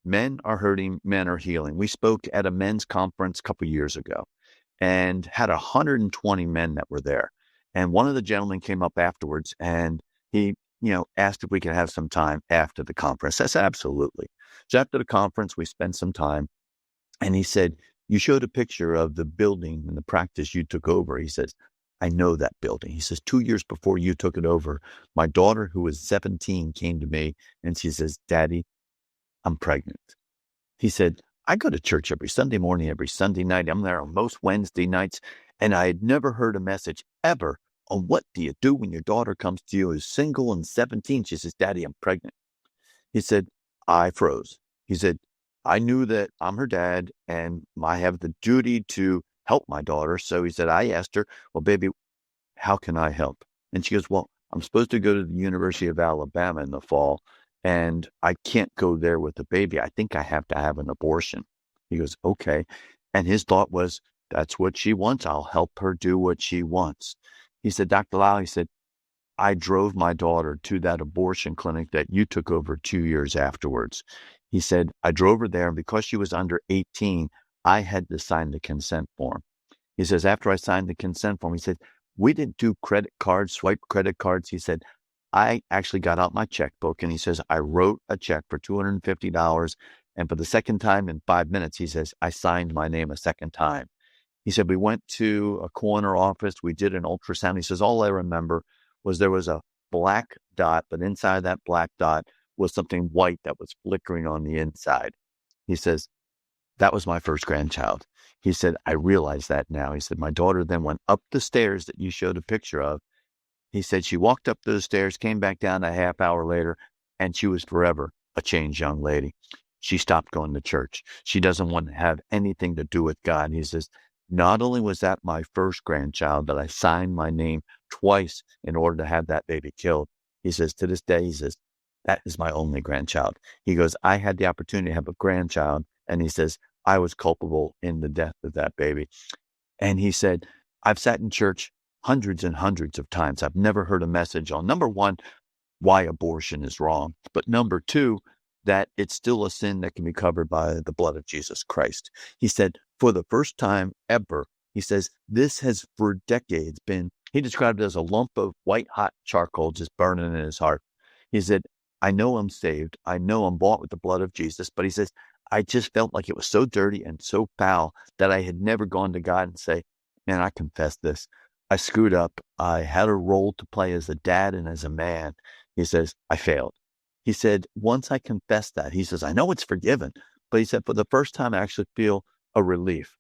men are hurting, men are healing. We spoke at a men's conference a couple years ago and had 120 men that were there. And one of the gentlemen came up afterwards and he, asked if we could have some time after the conference. I said, absolutely. So after the conference, we spent some time and he said, you showed a picture of the building and the practice you took over. He says, I know that building. He says, 2 years before you took it over, my daughter, who was 17, came to me and she says, Daddy, I'm pregnant. He said, I go to church every Sunday morning, every Sunday night. I'm there on most Wednesday nights. And I had never heard a message ever on what do you do when your daughter comes to you as single and 17. She says, Daddy, I'm pregnant. He said, I froze. He said, I knew that I'm her dad and I have the duty to help my daughter. So he said, I asked her, well, baby, how can I help? And she goes, well, I'm supposed to go to the University of Alabama in the fall and I can't go there with the baby. I think I have to have an abortion. He goes, okay. And his thought was, that's what she wants. I'll help her do what she wants. He said, Dr. Lile, he said, I drove my daughter to that abortion clinic that you took over 2 years afterwards. He said, I drove her there, and because she was under 18, I had to sign the consent form. He says, after I signed the consent form, he said, we didn't do credit cards, swipe credit cards. He said, I actually got out my checkbook, and he says, I wrote a check for $250, and for the second time in 5 minutes, he says, I signed my name a second time. He said, we went to a corner office. We did an ultrasound. He says, all I remember was there was a black dot, but inside that black dot was something white that was flickering on the inside. He says, that was my first grandchild. He said, I realize that now. He said, my daughter then went up the stairs that you showed a picture of. He said, she walked up those stairs, came back down a half hour later, and she was forever a changed young lady. She stopped going to church. She doesn't want to have anything to do with God. He says, not only was that my first grandchild, but I signed my name twice in order to have that baby killed. He says, to this day, he says, that is my only grandchild. He goes, I had the opportunity to have a grandchild. And he says, I was culpable in the death of that baby. And he said, I've sat in church hundreds and hundreds of times. I've never heard a message on, number one, why abortion is wrong. But number two, that it's still a sin that can be covered by the blood of Jesus Christ. He said, for the first time ever, he says, this has for decades been, he described it as a lump of white hot charcoal just burning in his heart. He said, I know I'm saved. I know I'm bought with the blood of Jesus. But he says, I just felt like it was so dirty and so foul that I had never gone to God and say, man, I confess this. I screwed up. I had a role to play as a dad and as a man. He says, I failed. He said, once I confessed that, he says, I know it's forgiven. But he said, for the first time, I actually feel a relief.